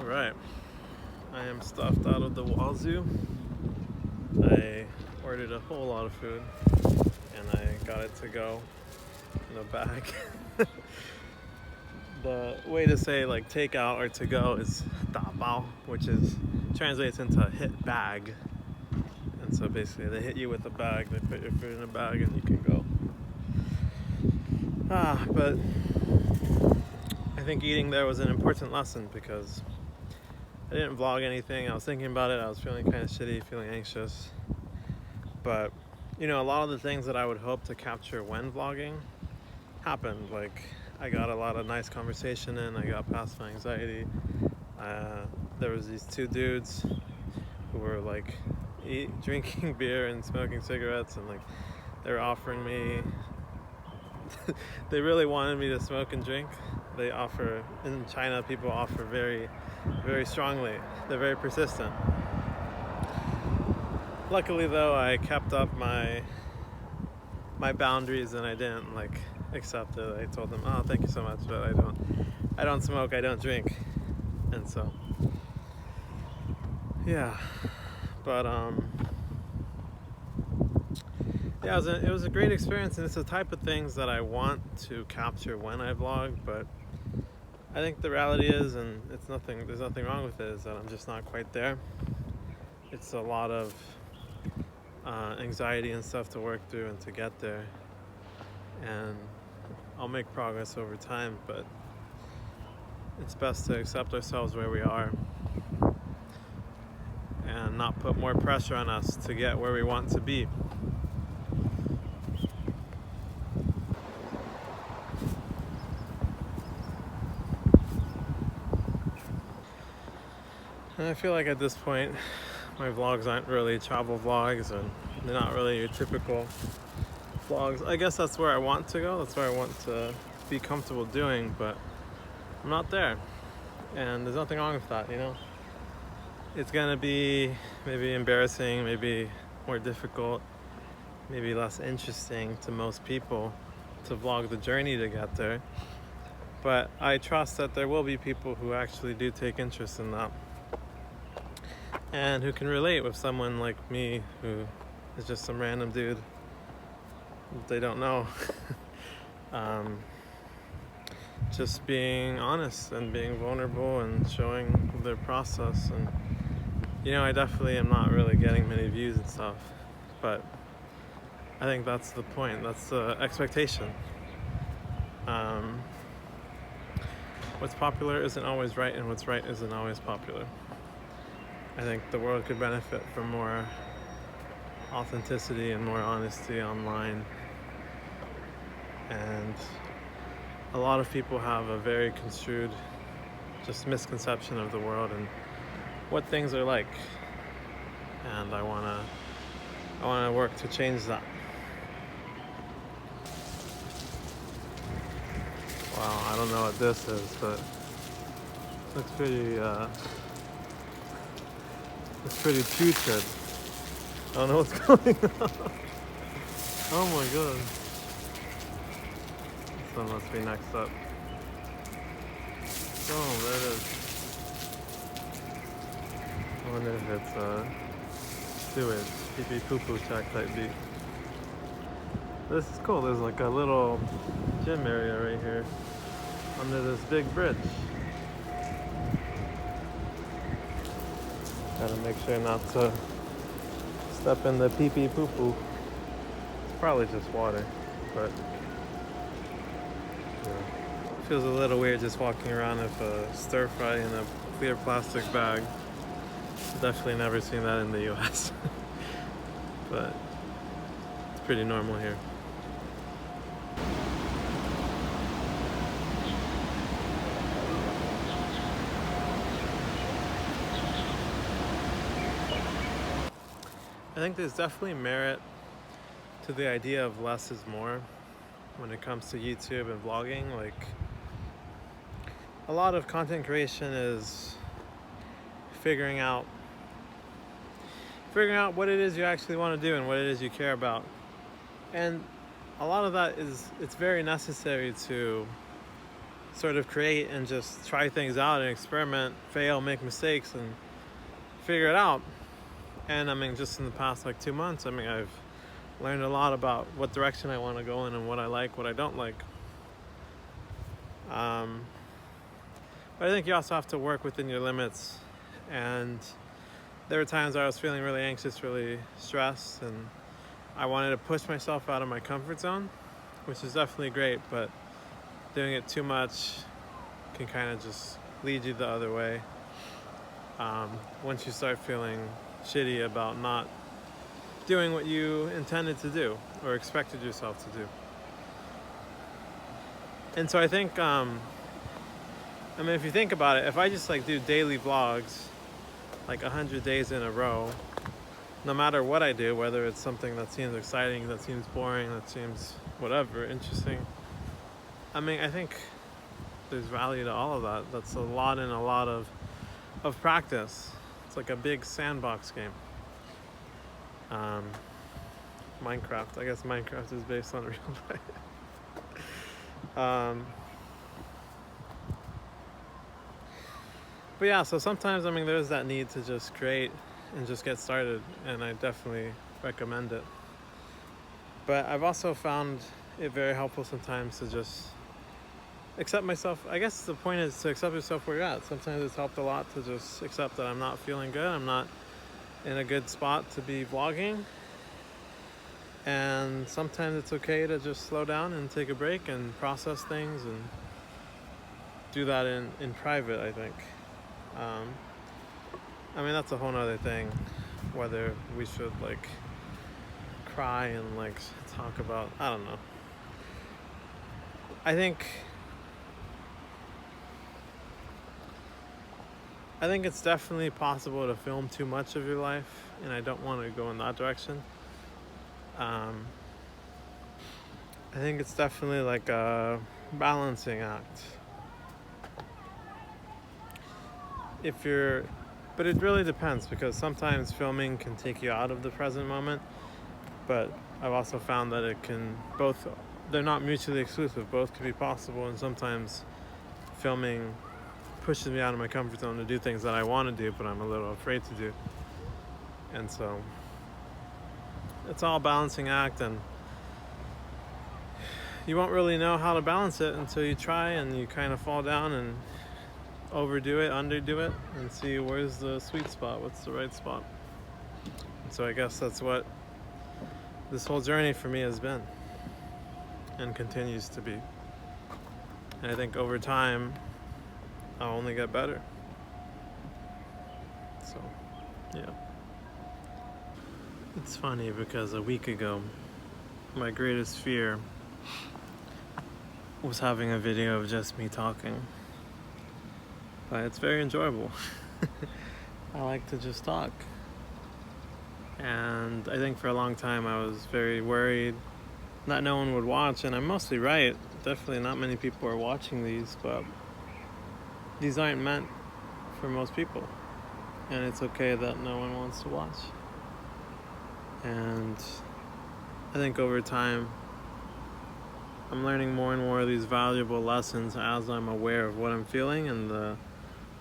Alright, I am stuffed out of the wazoo. I ordered a whole lot of food and I got it to go in a bag. The way to say like takeout or to go is dabao, which translates into hit bag. And so basically they hit you with a bag, they put your food in a bag and you can go. But I think eating there was an important lesson because I didn't vlog anything. I was thinking about it. I was feeling kind of shitty, feeling anxious. But, a lot of the things that I would hope to capture when vlogging happened. Like, I got a lot of nice conversation in. I got past my anxiety. There was these two dudes who were like drinking beer and smoking cigarettes, and like they were offering me. They really wanted me to smoke and drink. They offer in China. People offer very, very strongly. They're very persistent. Luckily, though, I kept up my boundaries and I didn't accept it. I told them, "Oh, thank you so much, but I don't smoke. I don't drink," and so yeah. But yeah, it was a great experience, and it's the type of things that I want to capture when I vlog. But I think the reality is, and there's nothing wrong with it, is that I'm just not quite there. It's a lot of anxiety and stuff to work through and to get there, and I'll make progress over time, but it's best to accept ourselves where we are and not put more pressure on us to get where we want to be. And I feel like at this point my vlogs aren't really travel vlogs, and they're not really your typical vlogs. I guess that's where I want to go, that's where I want to be comfortable doing, but I'm not there, and there's nothing wrong with that. It's gonna be maybe embarrassing, maybe more difficult, maybe less interesting to most people to vlog the journey to get there, but I trust that there will be people who actually do take interest in that and who can relate with someone like me who is just some random dude they don't know. Just being honest and being vulnerable and showing their process. And I definitely am not really getting many views and stuff, but I think that's the point, that's the expectation. What's popular isn't always right, and what's right isn't always popular. I think the world could benefit from more authenticity and more honesty online. And a lot of people have a very construed just misconception of the world and what things are like. And I wanna work to change that. Wow, I don't know what this is, but it looks pretty putrid. I don't know what's going on. Oh my god. This one must be next up. Oh, there it is. I wonder if it's sewage, pee-pee poo-poo check type beat. This is cool. There's like a little gym area right here under this big bridge. Gotta make sure not to step in the pee-pee poo-poo. It's probably just water, but it feels a little weird just walking around with a stir fry in a clear plastic bag. Definitely never seen that in the US. But it's pretty normal here. I think there's definitely merit to the idea of less is more when it comes to YouTube and vlogging. Like, a lot of content creation is figuring out what it is you actually want to do and what it is you care about. And a lot of that it's very necessary to sort of create and just try things out and experiment, fail, make mistakes, and figure it out. And I mean, just in the past like 2 months, I mean, I've learned a lot about what direction I want to go in and what I like, what I don't like. But I think you also have to work within your limits. And there were times where I was feeling really anxious, really stressed, and I wanted to push myself out of my comfort zone, which is definitely great, but doing it too much can kind of just lead you the other way. Once you start feeling shitty about not doing what you intended to do or expected yourself to do. And so I think, I mean, if you think about it, if I just like do daily vlogs, like 100 days in a row, no matter what I do, whether it's something that seems exciting, that seems boring, that seems whatever, interesting, I mean, I think there's value to all of that. That's a lot and a lot of practice. It's like a big sandbox game. Minecraft. I guess Minecraft is based on real life. But yeah, so sometimes, I mean, there's that need to just create and just get started, and I definitely recommend it. But I've also found it very helpful sometimes to just accept myself. I guess the point is to accept yourself where you're at. Sometimes it's helped a lot to just accept that I'm not feeling good. I'm not in a good spot to be vlogging. And sometimes it's okay to just slow down and take a break and process things and do that in private, I think. I mean, that's a whole nother thing, whether we should like cry and like talk about, I don't know. I think it's definitely possible to film too much of your life, and I don't want to go in that direction. I think it's definitely like a balancing act. But it really depends, because sometimes filming can take you out of the present moment, but I've also found that they're not mutually exclusive, both can be possible, and sometimes filming pushes me out of my comfort zone to do things that I want to do, but I'm a little afraid to do. And so it's all a balancing act, and you won't really know how to balance it until you try and you kind of fall down and overdo it, underdo it, and see where's the sweet spot, what's the right spot. And so I guess that's what this whole journey for me has been and continues to be. And I think over time I'll only get better. So yeah, it's funny because a week ago my greatest fear was having a video of just me talking. But it's very enjoyable. I like to just talk. And I think for a long time I was very worried that no one would watch, and I'm mostly right. Definitely not many people are watching these, but these aren't meant for most people. And it's okay that no one wants to watch. And I think over time I'm learning more and more of these valuable lessons as I'm aware of what I'm feeling and the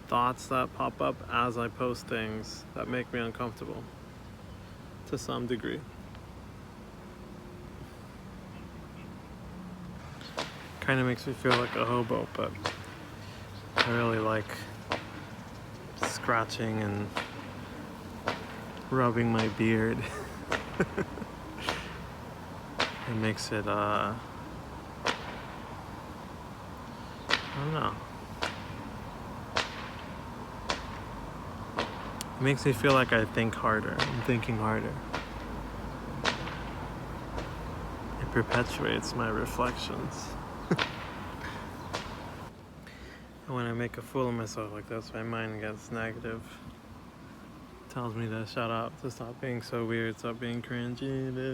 thoughts that pop up as I post things that make me uncomfortable to some degree. Kind of makes me feel like a hobo, but I really like scratching and rubbing my beard. It makes it, I don't know. It makes me feel like I think harder. I'm thinking harder. It perpetuates my reflections. And when I make a fool of myself like this, my mind gets negative. It tells me to shut up, to stop being so weird, stop being cringy. Blah,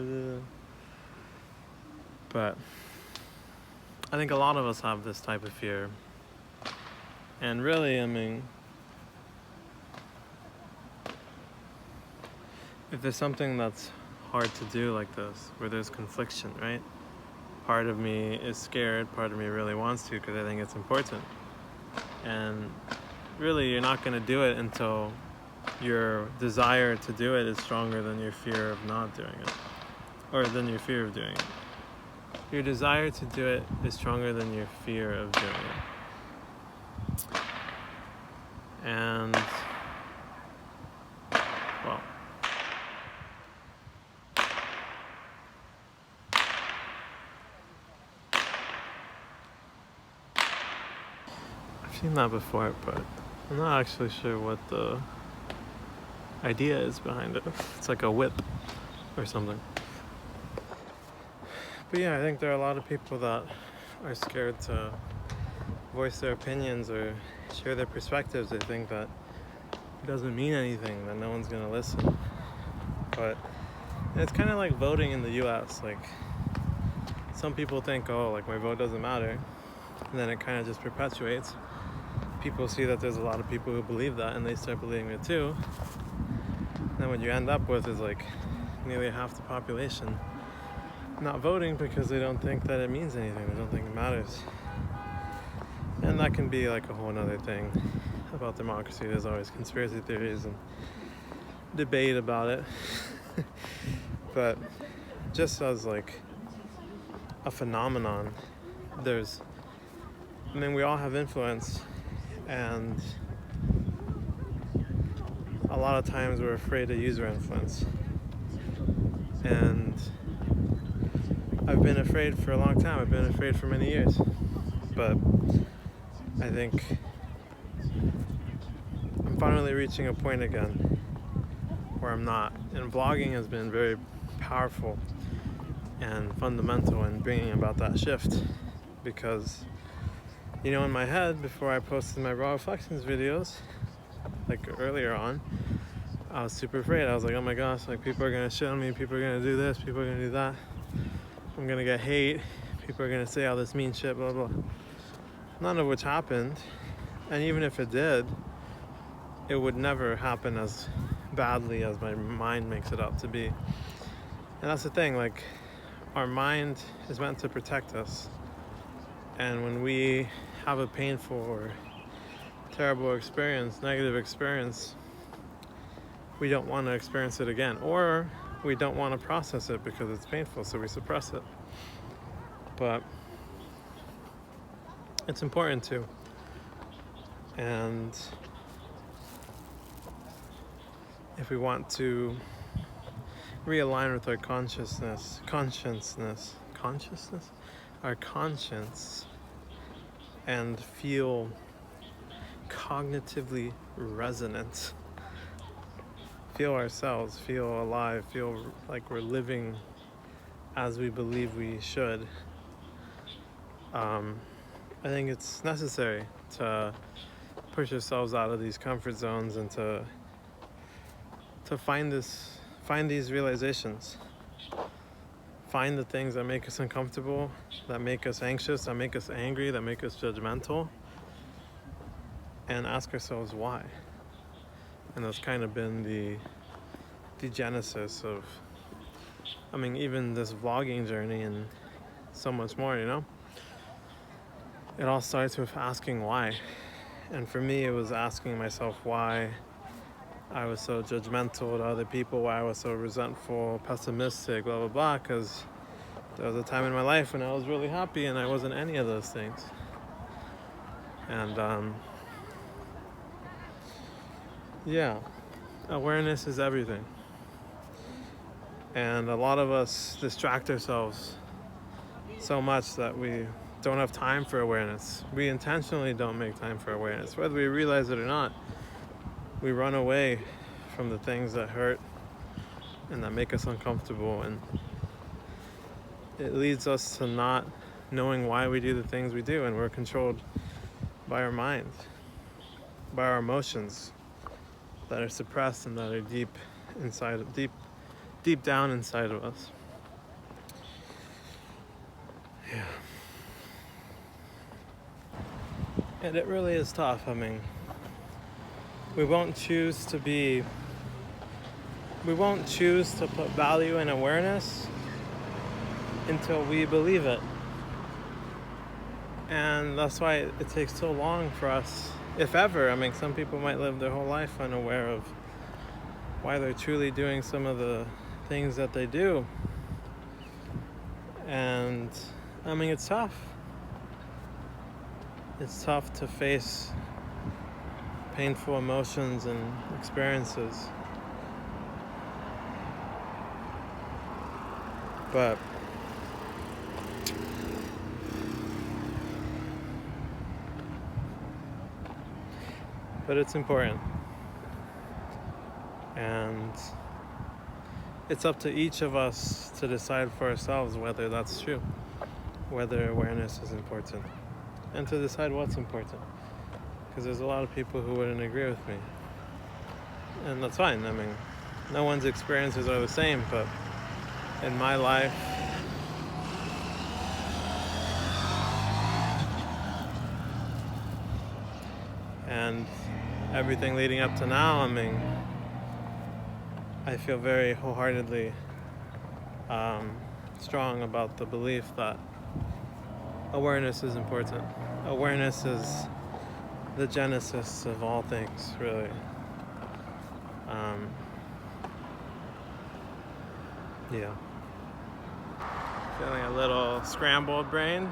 blah. But I think a lot of us have this type of fear. And really, I mean, if there's something that's hard to do like this, where there's confliction, right? part of me is scared, part of me really wants to because I think it's important. And really, you're not going to do it until your desire to do it is stronger than your fear of not doing it, or than your fear of doing it. Your desire to do it is stronger than your fear of doing it. And, well, I've seen that before, but I'm not actually sure what the idea is behind it. It's like a whip or something. But yeah, I think there are a lot of people that are scared to voice their opinions or share their perspectives. They think that it doesn't mean anything, that no one's gonna listen. But it's kind of like voting in the US. Like, some people think, oh, like my vote doesn't matter, and then it kind of just perpetuates. People see that there's a lot of people who believe that, and they start believing it too. And then what you end up with is like nearly half the population not voting because they don't think that it means anything. They don't think it matters. And that can be like a whole nother thing about democracy. There's always conspiracy theories and debate about it. But just as like a phenomenon, we all have influence, and a lot of times we're afraid to use our influence. And I've been afraid for a long time. I've been afraid for many years. But I think I'm finally reaching a point again where I'm not. And vlogging has been very powerful and fundamental in bringing about that shift. Because, in my head, before I posted my raw reflections videos, like earlier on, I was super afraid. I was like, oh my gosh, like people are gonna shit on me, people are gonna do this, people are gonna do that. I'm gonna get hate, people are gonna say all this mean shit, blah, blah. None of which happened. And even if it did, it would never happen as badly as my mind makes it out to be. And that's the thing, like, our mind is meant to protect us. And when we have a painful or terrible experience, negative experience, we don't want to experience it again, or we don't want to process it because it's painful, so we suppress it. But it's important to. And if we want to realign with our our conscience, and feel cognitively resonant, feel ourselves, feel alive, feel like we're living as we believe we should, I think it's necessary to push ourselves out of these comfort zones and to find these realizations, find the things that make us uncomfortable, that make us anxious, that make us angry, that make us judgmental, and ask ourselves why. And that's kind of been the genesis of, even this vlogging journey and so much more, It all starts with asking why. And for me, it was asking myself why I was so judgmental to other people, why I was so resentful, pessimistic, blah, blah, blah, because there was a time in my life when I was really happy and I wasn't any of those things. And yeah, awareness is everything. And a lot of us distract ourselves so much that we don't have time for awareness. We intentionally don't make time for awareness. Whether we realize it or not, we run away from the things that hurt and that make us uncomfortable, and it leads us to not knowing why we do the things we do, and we're controlled by our mind, by our emotions that are suppressed and that are deep down inside of us. Yeah. And it really is tough. We won't choose to put value in awareness until we believe it. And that's why it takes so long for us, if ever. I mean, some people might live their whole life unaware of why they're truly doing some of the things that they do. And I mean, it's tough. It's tough to face painful emotions and experiences. But it's important. And it's up to each of us to decide for ourselves whether that's true, whether awareness is important, and to decide what's important. Because there's a lot of people who wouldn't agree with me. And that's fine. I mean, no one's experiences are the same, but in my life, and everything leading up to now, I mean, I feel very wholeheartedly strong about the belief that awareness is important. Awareness is the genesis of all things, really. Yeah. Feeling a little scrambled brain.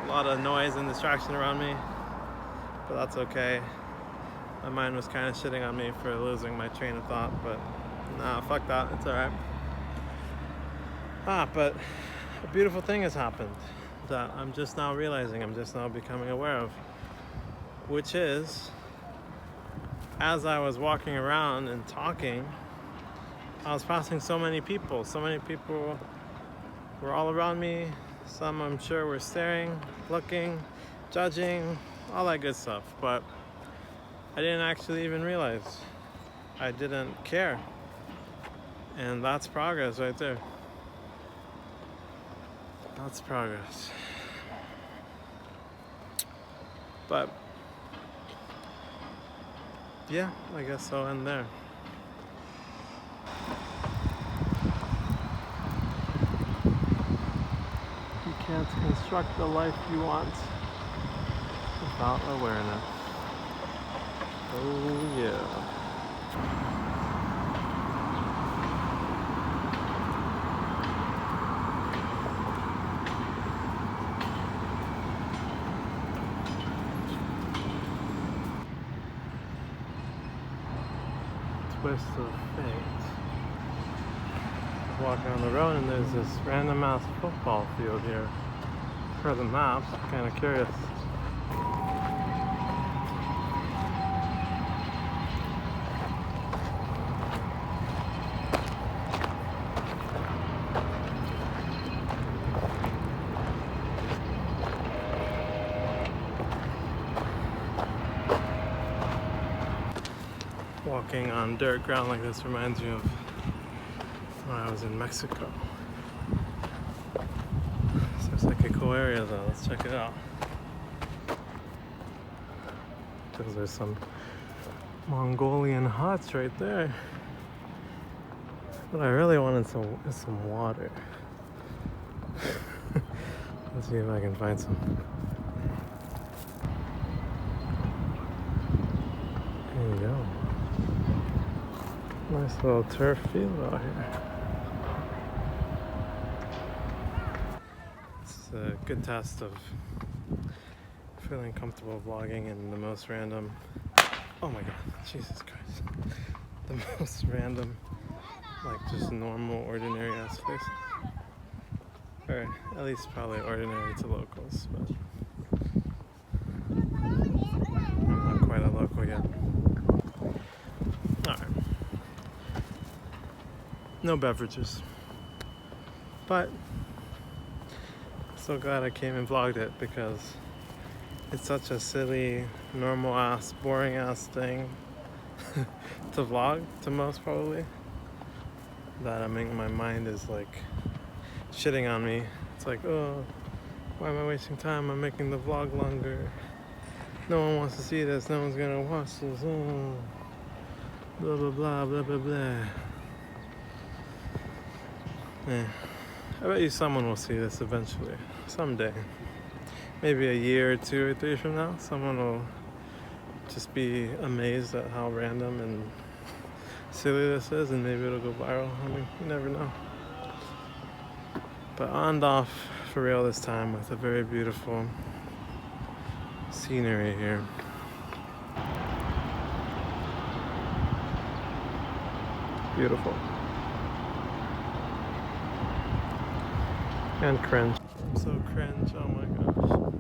A lot of noise and distraction around me, but that's okay. My mind was kind of shitting on me for losing my train of thought, but nah, fuck that, it's alright. But a beautiful thing has happened that I'm just now realizing, I'm just now becoming aware of, which is, as I was walking around and talking, I was passing so many people were all around me. Some I'm sure were staring, looking, judging, all that good stuff, but I didn't actually even realize. I didn't care. And that's progress right there. That's progress. But yeah, I guess I'll end there. You can't construct the life you want without awareness. Oh yeah. Twist of fate. Walking on the road and there's this random ass football field here. For the maps, I'm kind of curious. Walking on dirt ground like this reminds me of when I was in Mexico. So it's like a cool area though, let's check it out. Because there's some Mongolian huts right there. What I really wanted is some water. Let's see if I can find some. There you go. Nice little turf field out here. It's a good test of feeling comfortable vlogging in the most random, oh my god, Jesus Christ, the most random, like just normal, ordinary ass place. Or at least probably ordinary to locals, but I'm not quite a local yet. Alright. No beverages. But I'm so glad I came and vlogged it because it's such a silly, normal ass, boring ass thing to vlog to most probably, that I mean my mind is like shitting on me. It's like, oh, why am I wasting time? I'm making the vlog longer. No one wants to see this. No one's gonna watch this. Oh, blah blah blah blah blah blah. Yeah. I bet you someone will see this eventually, someday. maybe a year or 2 or 3 from now, someone will just be amazed at how random and silly this is, and maybe it'll go viral. I mean, you never know. But I'll end off for real this time with a very beautiful scenery here. Beautiful. And cringe. I'm so cringe, oh my gosh.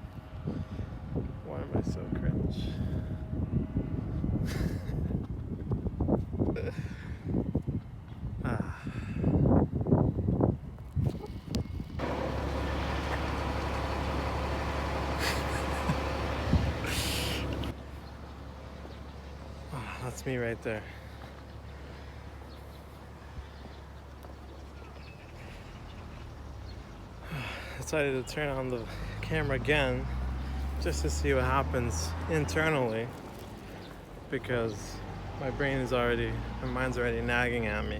Why am I so cringe? Ah. Oh, that's me right there. Decided to turn on the camera again just to see what happens internally, because my mind's already nagging at me,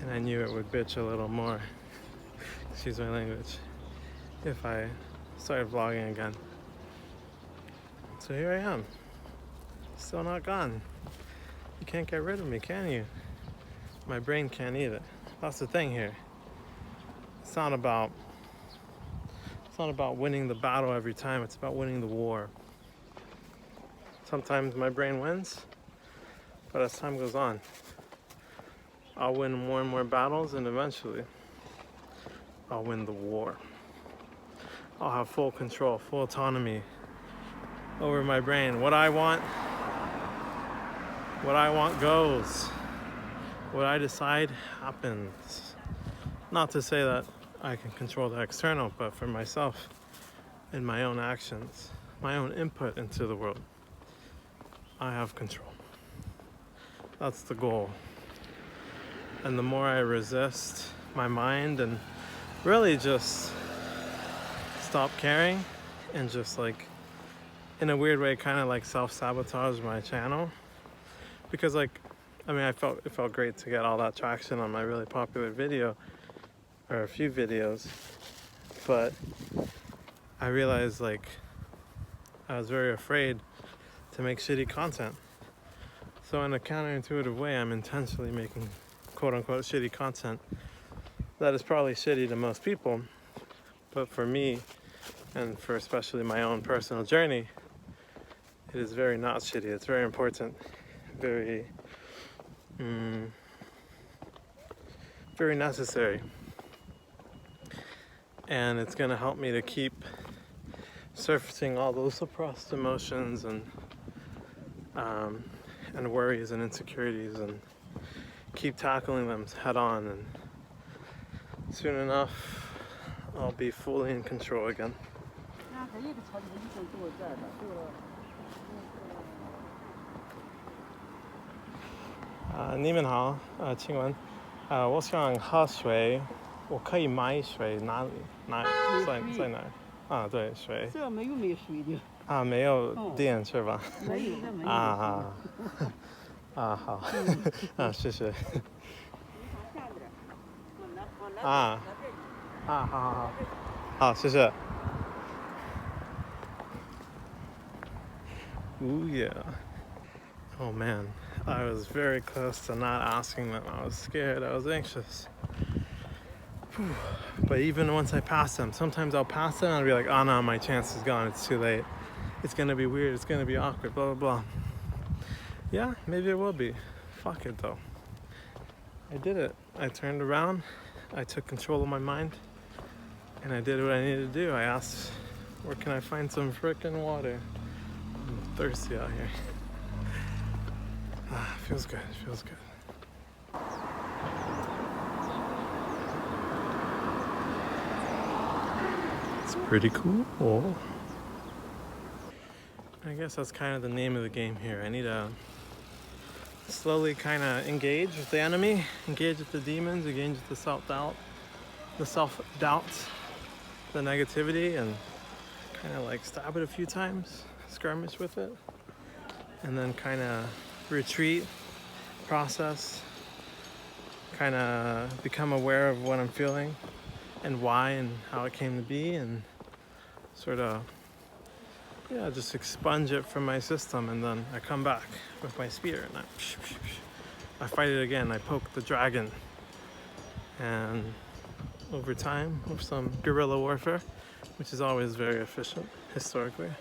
and I knew it would bitch a little more, excuse my language, if I started vlogging again. So here I am, still not gone. You can't get rid of me, can you? My brain can't either. That's the thing here. It's not about winning the battle every time, it's about winning the war. Sometimes my brain wins, but as time goes on, I'll win more and more battles, and eventually I'll win the war. I'll have full control, full autonomy over my brain. What I want goes. What I decide happens. Not to say that I can control the external, but for myself and my own actions, my own input into the world, I have control. That's the goal. And the more I resist my mind and really just stop caring and just like, in a weird way, kind of like self-sabotage my channel, because like, I mean, it felt great to get all that traction on my really popular video, or a few videos, but I realized like I was very afraid to make shitty content. So in a counterintuitive way, I'm intentionally making quote unquote shitty content that is probably shitty to most people, but for me, and for especially my own personal journey, it is very not shitty. It's very important, very very necessary, and it's going to help me to keep surfacing all those suppressed emotions and worries and insecurities, and keep tackling them head on, and soon enough I'll be fully in control again. 你们好，请问，我想喝水，我可以买水哪里？在哪？啊，对，水。这没有没水的。啊，没有电是吧？没有，没有。啊好，谢谢。好，谢谢。Ooh yeah. Oh man, I was very close to not asking them. I was scared, I was anxious. Whew. But even once I pass them, sometimes I'll pass them and I'll be like, oh no, my chance is gone, it's too late. It's gonna be weird, it's gonna be awkward, blah, blah, blah. Yeah, maybe it will be. Fuck it though. I did it. I turned around, I took control of my mind, and I did what I needed to do. I asked, where can I find some frickin' water? I'm thirsty out here. Feels good, feels good. It's pretty cool. I guess that's kind of the name of the game here. I need to slowly kind of engage with the enemy, engage with the demons, engage with the self-doubt, the negativity, and kind of like stab it a few times, skirmish with it, and then kind of retreat, process, kind of become aware of what I'm feeling and why and how it came to be, and sort of, yeah, just expunge it from my system, and then I come back with my spear and I fight it again. I poke the dragon, and over time, with some guerrilla warfare, which is always very efficient historically,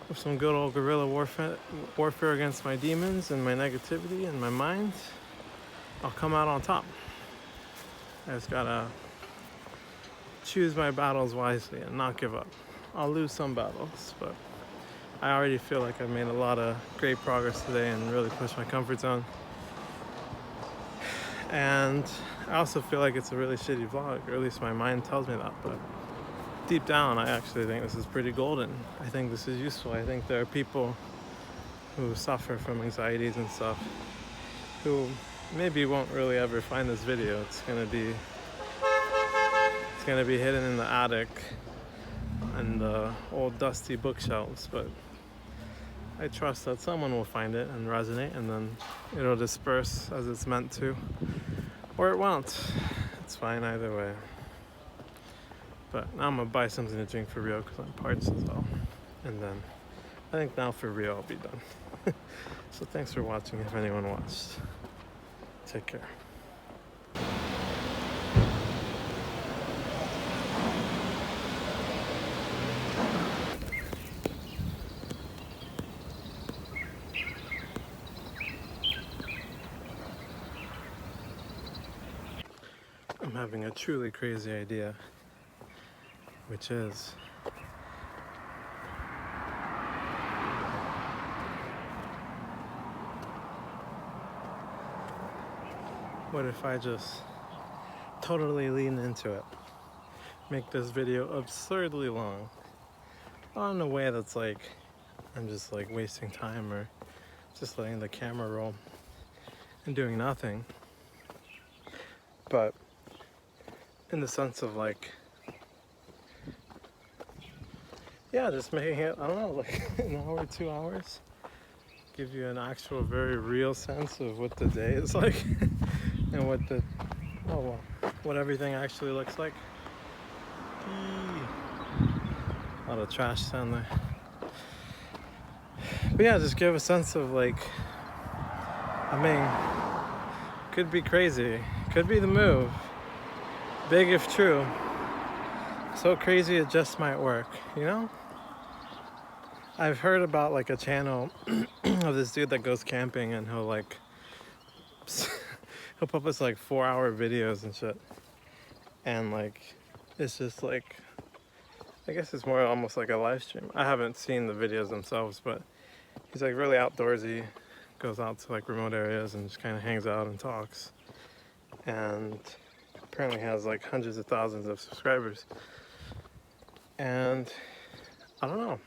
with some good old guerrilla warfare against my demons and my negativity and my mind, I'll come out on top. I just gotta choose my battles wisely and not give up. I'll lose some battles, but I already feel like I've made a lot of great progress today and really pushed my comfort zone. And I also feel like it's a really shitty vlog, or at least my mind tells me that, but deep down I actually think this is pretty golden. I think this is useful. I think there are people who suffer from anxieties and stuff who maybe won't really ever find this video. It's gonna be hidden in the attic and the old dusty bookshelves, but I trust that someone will find it and resonate, and then it'll disperse as it's meant to, or it won't. It's fine either way. But now I'm gonna buy something to drink for real because I'm parched as well, and then I think now for real I'll be done. So thanks for watching if anyone watched. Take care. I'm having a truly crazy idea, which is what if I just totally lean into it, make this video absurdly long, not in a way that's like I'm just like wasting time or just letting the camera roll and doing nothing, but in the sense of like, yeah, just making it, I don't know, like an hour, 2 hours, give you an actual very real sense of what the day is like and what everything actually looks like. A lot of trash down there. But yeah, just give a sense of like, I mean, could be crazy, could be the move, big if true, so crazy it just might work, you know? I've heard about like a channel of this dude that goes camping, and he'll like he'll publish like 4-hour videos and shit, and like it's just like, I guess it's more almost like a live stream. I haven't seen the videos themselves, but he's like really outdoorsy, goes out to like remote areas and just kind of hangs out and talks, and apparently has like hundreds of thousands of subscribers. And I don't know,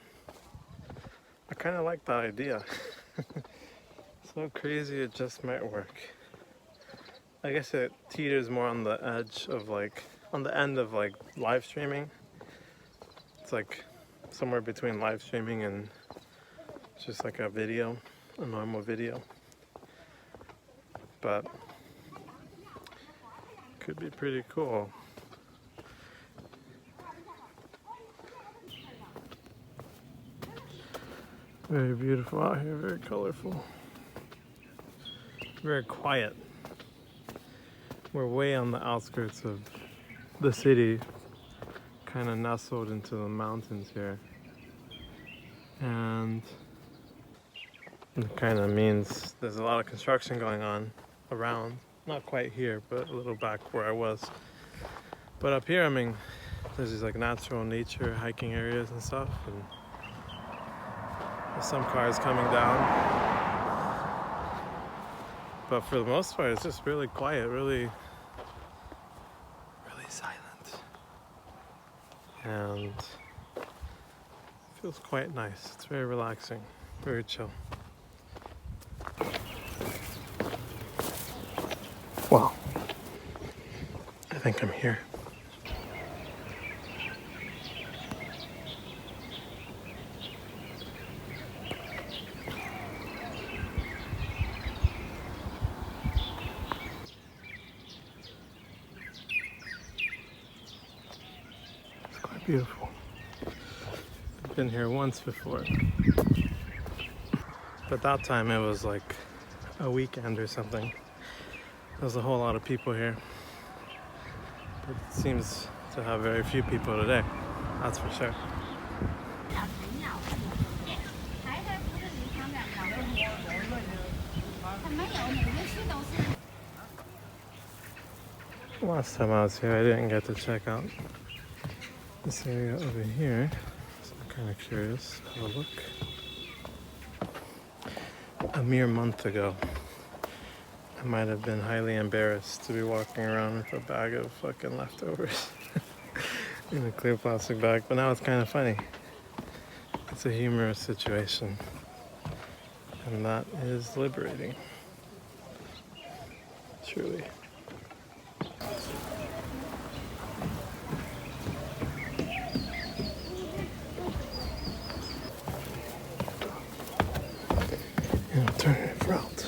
I kind of like that idea. So crazy it just might work. I guess it teeters more on the edge of like, on the end of like live streaming. It's like somewhere between live streaming and just like a video, a normal video. But could be pretty cool. Very beautiful out here, very colorful, very quiet. We're way on the outskirts of the city, kind of nestled into the mountains here. And it kind of means there's a lot of construction going on around, not quite here, but a little back where I was. But up here, I mean, there's these like natural nature hiking areas and stuff, and there's some cars coming down. But for the most part, it's just really quiet, really silent. And it feels quite nice. It's very relaxing, very chill. Wow. I think I'm here. It's quite beautiful. been here once before, but that time it was like a weekend or something. There's a whole lot of people here, but it seems to have very few people today, that's for sure. Last time I was here, I didn't get to check out this area over here, so I'm kind of curious. Have a look. A mere month ago, I might have been highly embarrassed to be walking around with a bag of fucking leftovers in a clear plastic bag, but now it's kind of funny. It's a humorous situation, and that is liberating, truly. An alternative route.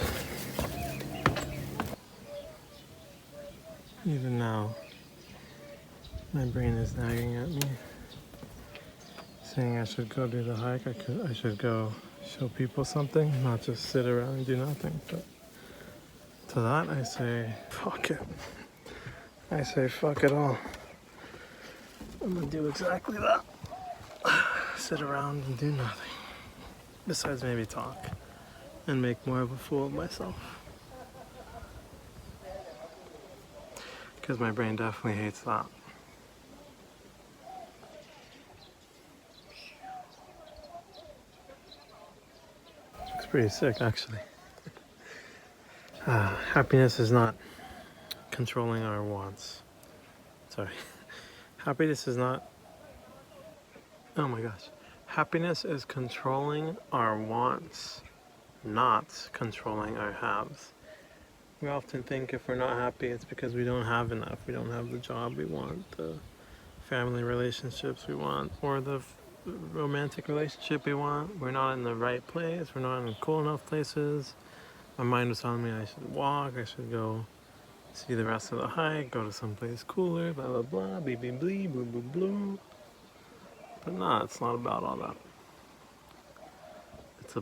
Even now, my brain is nagging at me, saying I should go do the hike. I should go show people something, not just sit around and do nothing. But to that, I say, fuck it. I say, fuck it all. I'm gonna do exactly that. Sit around and do nothing. Besides maybe talk and make more of a fool of myself. Because my brain definitely hates that. It's pretty sick, actually. Happiness is not controlling our wants. Sorry. Happiness is not... Oh my gosh. Happiness is controlling our wants, not controlling our haves. We often think if we're not happy, it's because we don't have enough. We don't have the job we want, the family relationships we want, or the romantic relationship we want. We're not in the right place. We're not in cool enough places. My mind was telling me I should walk, I should go see the rest of the hike, go to someplace cooler, blah blah blah, blee blee blee, blue blue blue. But no, it's not about all that. It's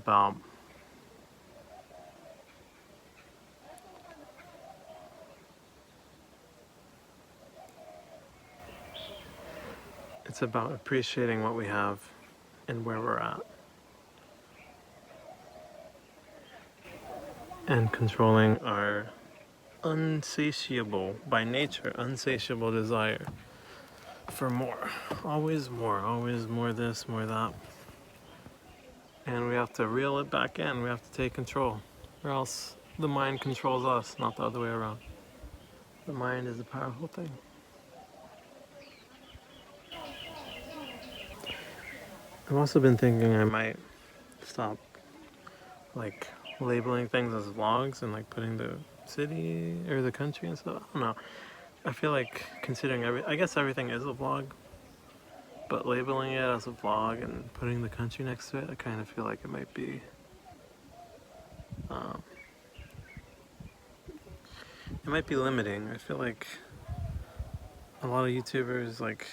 about appreciating what we have and where we're at, and controlling our unsatiable, by nature, unsatiable desire for more. Always more this, more that. And we have to reel it back in. We have to take control, or else the mind controls us, not the other way around. The mind is a powerful thing. I've also been thinking I might stop like labeling things as vlogs and like putting the city or the country and stuff. I don't know. I feel like considering I guess everything is a vlog, but labeling it as a vlog and putting the country next to it, I kind of feel like it might be limiting. I feel like a lot of YouTubers like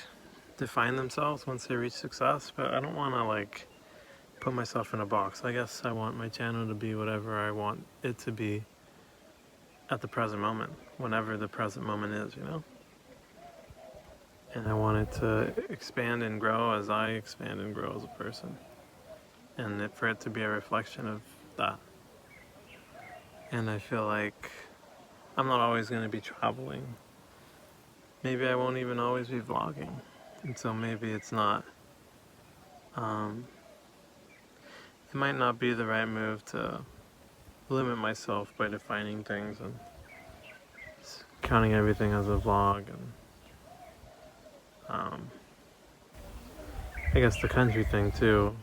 define themselves once they reach success, but I don't want to like put myself in a box. I guess I want my channel to be whatever I want it to be at the present moment, whenever the present moment is, you know? And I want it to expand and grow as I expand and grow as a person. And for it to be a reflection of that. And I feel like I'm not always going to be traveling. Maybe I won't even always be vlogging. And so maybe it's not, it might not be the right move to limit myself by defining things and counting everything as a vlog. And I guess the country thing too,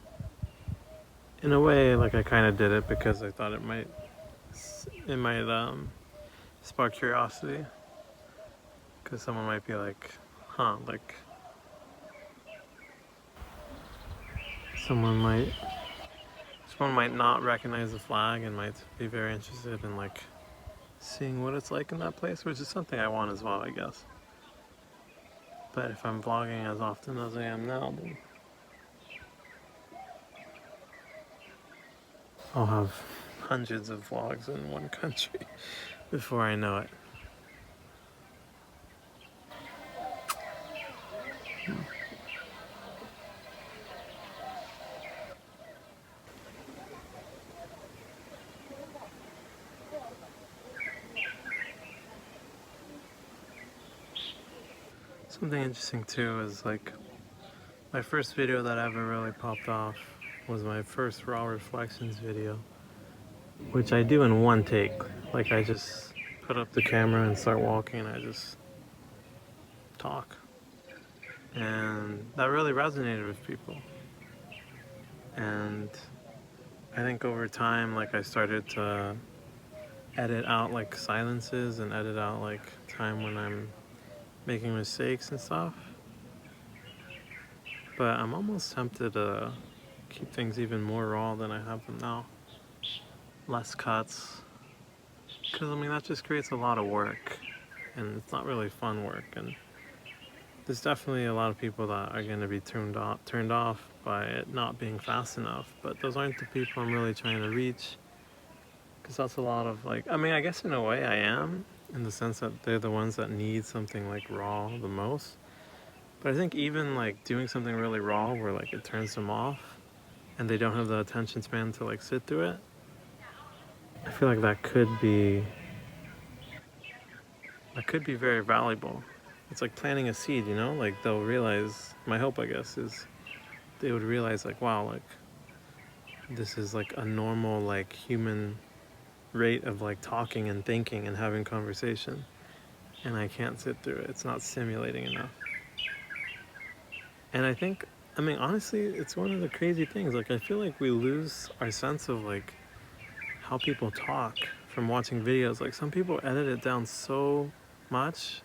in a way, like I kind of did it because I thought it might spark curiosity, because someone might be like, huh, like someone might not recognize the flag and might be very interested in like seeing what it's like in that place, which is something I want as well, I guess. But if I'm vlogging as often as I am now, then I'll have hundreds of vlogs in one country before I know it. Something interesting too is like my first video that ever really popped off was my first raw reflections video, which I do in one take. Like I just put up the camera and start walking and I just talk. And that really resonated with people. And I think over time, like I started to edit out like silences and edit out like time when I'm making mistakes and stuff. But I'm almost tempted to keep things even more raw than I have them now. Less cuts. Because I mean, that just creates a lot of work. And it's not really fun work. And there's definitely a lot of people that are going to be turned off by it not being fast enough. But those aren't the people I'm really trying to reach. Because that's a lot of like, I mean, I guess in a way I am, in the sense that they're the ones that need something like raw the most. But I think even like doing something really raw where like it turns them off and they don't have the attention span to like sit through it, I feel like that could be very valuable. It's like planting a seed, you know? Like they'll realize, my hope I guess is they would realize like, wow, like this is like a normal like human rate of like talking and thinking and having conversation, and I can't sit through it. It's not stimulating enough. And I think, I mean, honestly, it's one of the crazy things. Like, I feel like we lose our sense of like how people talk from watching videos. Like, some people edit it down so much,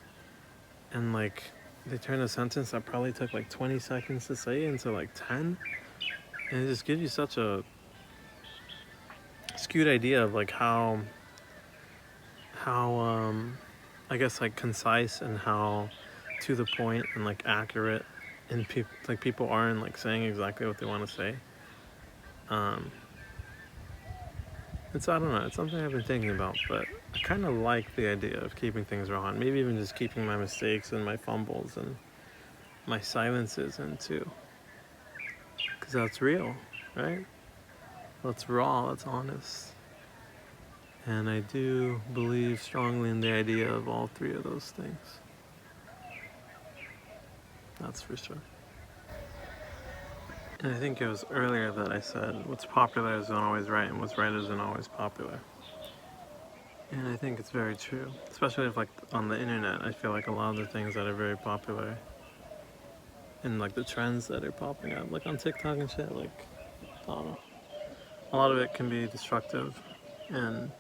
and like they turn a sentence that probably took like 20 seconds to say into like 10, and it just gives you such a skewed idea of like how I guess like concise and how to the point and like accurate and people aren't like saying exactly what they want to say. It's, I don't know, it's something I've been thinking about, but I kind of like the idea of keeping things raw, and maybe even just keeping my mistakes and my fumbles and my silences in too, because that's real, right? That's raw, that's honest. And I do believe strongly in the idea of all three of those things. That's for sure. And I think it was earlier that I said what's popular isn't always right and what's right isn't always popular. And I think it's very true, especially if like on the internet. I feel like a lot of the things that are very popular and like the trends that are popping up, like on TikTok and shit, like I don't know, a lot of it can be destructive. And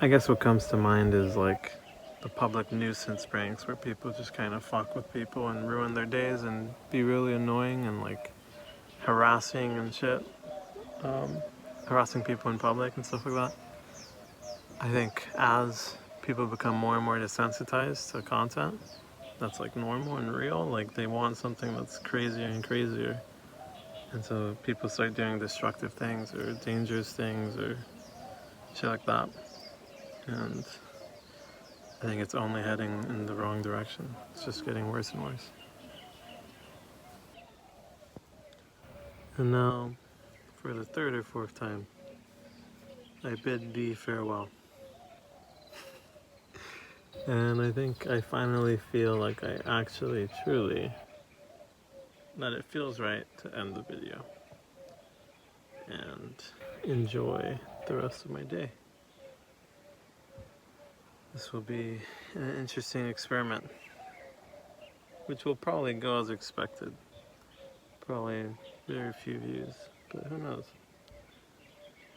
I guess what comes to mind is like the public nuisance pranks where people just kind of fuck with people and ruin their days and be really annoying and like harassing and shit, harassing people in public and stuff like that. I think as people become more and more desensitized to content that's like normal and real, like they want something that's crazier and crazier, and so people start doing destructive things or dangerous things or shit like that. And I think it's only heading in the wrong direction. It's just getting worse and worse. And now, for the third or fourth time, I bid thee farewell. And I think I finally feel like I actually, truly, that it feels right to end the video and enjoy the rest of my day. This will be an interesting experiment, which will probably go as expected. Probably very few views, but who knows?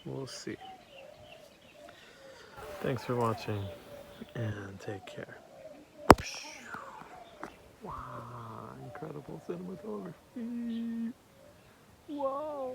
We'll see. Thanks for watching, and take care. Wow, incredible cinematography. Wow.